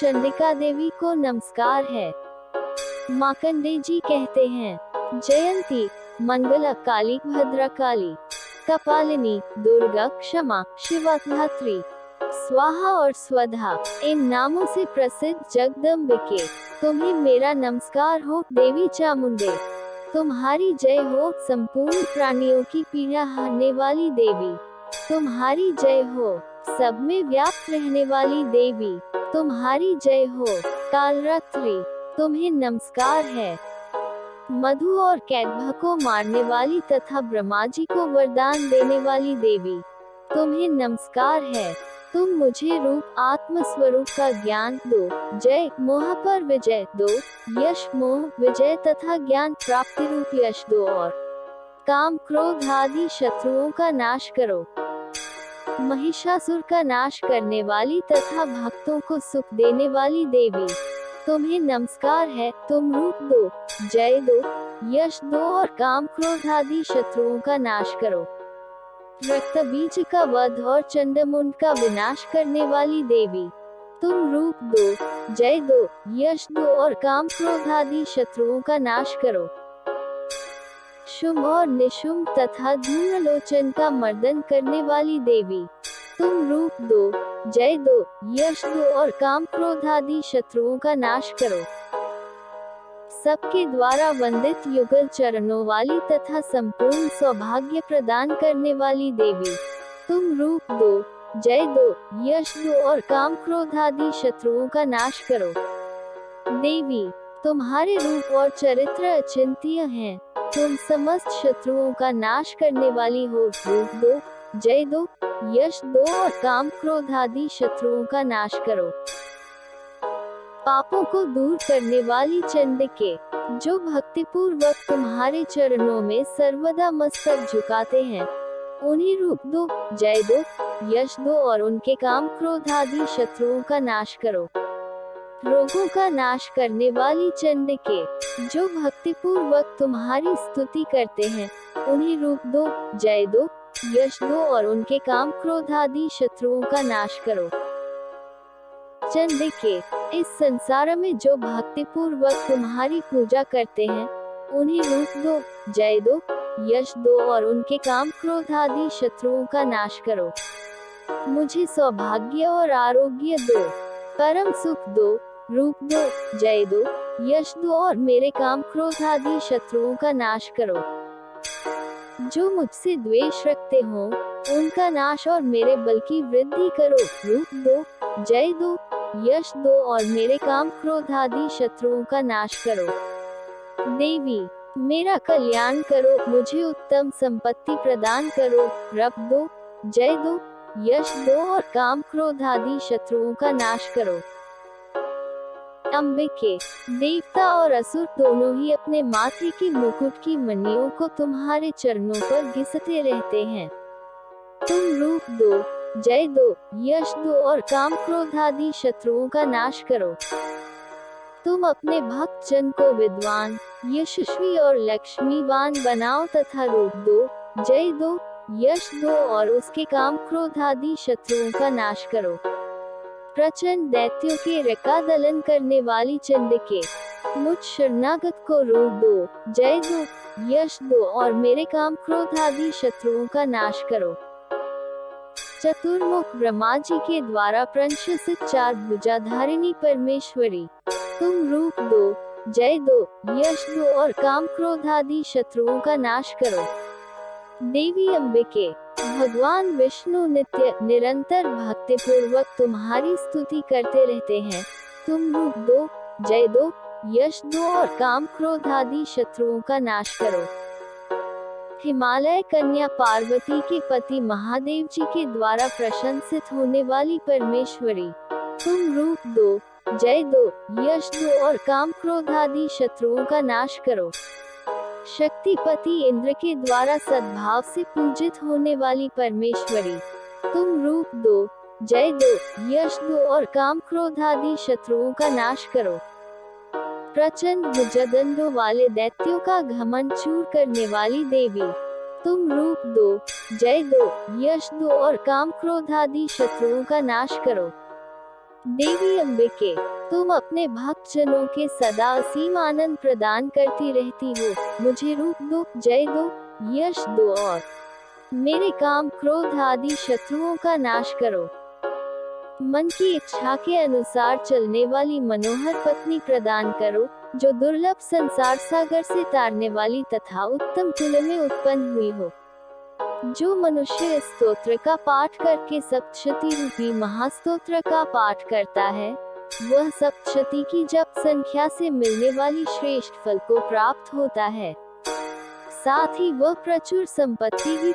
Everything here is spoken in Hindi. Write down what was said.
चंडिका देवी को नमस्कार है। मार्कंडेय जी कहते हैं, जयंती मंगला काली भद्रकाली कपालिनी दुर्गा क्षमा शिवा धात्री स्वाहा और स्वधा इन नामों से प्रसिद्ध जगदम्बिके तुम्हें मेरा नमस्कार हो। देवी चामुंडे तुम्हारी जय हो। संपूर्ण प्राणियों की पीड़ा हरने वाली देवी तुम्हारी जय हो। सब में व्याप्त रहने वाली देवी तुम्हारी जय हो। कालरात्रि तुम्हें नमस्कार है। मधु और कैटभ को मारने वाली तथा ब्रह्मा जी को वरदान देने वाली देवी तुम्हें नमस्कार है। तुम मुझे रूप आत्म स्वरूप का ज्ञान दो। जय मोह पर विजय दो। यश मोह विजय तथा ज्ञान प्राप्ति रूप यश दो और काम क्रोध आदि शत्रुओं का नाश करो। महिषासुर का नाश करने वाली तथा भक्तों को सुख देने वाली देवी तुम्हें नमस्कार है। तुम रूप दो, जय दो, यश दो और काम क्रोध आदि शत्रुओं का नाश करो। रक्त बीज का वध और चंडमुंड का विनाश करने वाली देवी तुम रूप दो, जय दो, यश दो और काम क्रोध आदि शत्रुओं का नाश करो। शुंभ और निशुंभ तथा धूम्रलोचन का मर्दन करने वाली देवी तुम रूप दो, जय दो, यश दो और काम क्रोध आदि शत्रुओं का नाश करो। सबके द्वारा वंदित युगल चरणों वाली तथा संपूर्ण सौभाग्य प्रदान करने वाली देवी तुम रूप दो, जय दो, यश दो और काम क्रोध आदि शत्रुओं का नाश करो। देवी तुम्हारे रूप और चरित्र अचिंत्य हैं। तुम समस्त शत्रुओं का नाश करने वाली हो। रूप दो, जय दो, यश दो और काम क्रोध आदि शत्रुओं का नाश करो। पापों को दूर करने वाली चंडिके जो भक्ति पूर्वक तुम्हारे चरणों में सर्वदा मस्तक झुकाते हैं उन्हें रूप दो, जय दो, यश दो और उनके काम क्रोध आदि शत्रुओं का नाश करो। रोगों का नाश करने वाली चंडिके जो भक्ति पूर्वक तुम्हारी स्तुति करते हैं उन्हें रूप दो, जय दो, यश दो और उनके काम क्रोध आदि शत्रुओं का नाश करो। चंडिके इस संसार में जो भक्ति पूर्वक तुम्हारी पूजा करते हैं उन्हें रूप दो, जय दो, यश दो और उनके काम क्रोध आदि शत्रुओं का नाश करो। मुझे सौभाग्य और आरोग्य दो, परम सुख दो। रूप दो, जय दो, यश दो और मेरे काम क्रोध आदि शत्रुओं का नाश करो। जो मुझसे द्वेष रखते हो उनका नाश और मेरे बल की वृद्धि करो। रूप दो, जय दो, यश दो और मेरे काम क्रोध आदि शत्रुओं का नाश करो। देवी मेरा कल्याण करो, मुझे उत्तम संपत्ति प्रदान करो। रब दो, जय दो, यश दो और काम क्रोध आदि शत्रुओं का नाश करो। अंबिके देवता और असुर दोनों ही अपने माथे की मुकुट की मणियों को तुम्हारे चरणों पर घिसते रहते हैं। तुम रूप दो, जय दो, यश दो और काम क्रोध आदि शत्रुओं का नाश करो। तुम अपने भक्त जन को विद्वान, यशस्वी और लक्ष्मीवान बनाओ तथा रूप दो, जय दो, यश दो और उसके काम क्रोध आदि शत्रुओं का नाश करो। प्रचंड दैत्यों के रकादलन करने वाली चंडिके मुझ शरणागत को रूप दो, जय दो, यश दो और मेरे काम क्रोध आदि शत्रुओं का नाश करो। चतुर्मुख ब्रह्मा जी के द्वारा प्रशंसित चार भुजाधारिणी परमेश्वरी तुम रूप दो, जय दो, यश दो और काम क्रोध आदि शत्रुओं का नाश करो। देवी अंबिके भगवान विष्णु नित्य निरंतर भक्ति पूर्वक तुम्हारी स्तुति करते रहते हैं। तुम रूप दो, जय दो, यश दो और काम क्रोध आदि शत्रुओं का नाश करो। हिमालय कन्या पार्वती के पति महादेव जी के द्वारा प्रशंसित होने वाली परमेश्वरी तुम रूप दो, जय दो, यश दो और काम क्रोध आदि शत्रुओं का नाश करो। शक्तिपति इंद्र के द्वारा सद्भाव से पूजित होने वाली परमेश्वरी तुम रूप दो, जय दो, यश दो और काम क्रोध आदि शत्रुओं का नाश करो। प्रचंड भुजदंडों वाले दैत्यों का घमंड चूर करने वाली देवी तुम रूप दो, जय दो, यश दो और काम क्रोध आदि शत्रुओं का नाश करो। देवी अम्बिके, तुम अपने भक्त जनों के सदा असीम आनंद प्रदान करती रहती हो। मुझे रूप दो, जय दो, यश दो और मेरे काम क्रोध आदि शत्रुओं का नाश करो। मन की इच्छा के अनुसार चलने वाली मनोहर पत्नी प्रदान करो, जो दुर्लभ संसार सागर से तारने वाली तथा उत्तम कुल में उत्पन्न हुई हो। जो मनुष्य इस स्तोत्र का पाठ करके सप्तशती रूपी महास्तोत्र का पाठ करता है, वह सप्तशती की जप संख्या से मिलने वाली श्रेष्ठ फल को प्राप्त होता है। साथ ही वह प्रचुर संपत्ति भी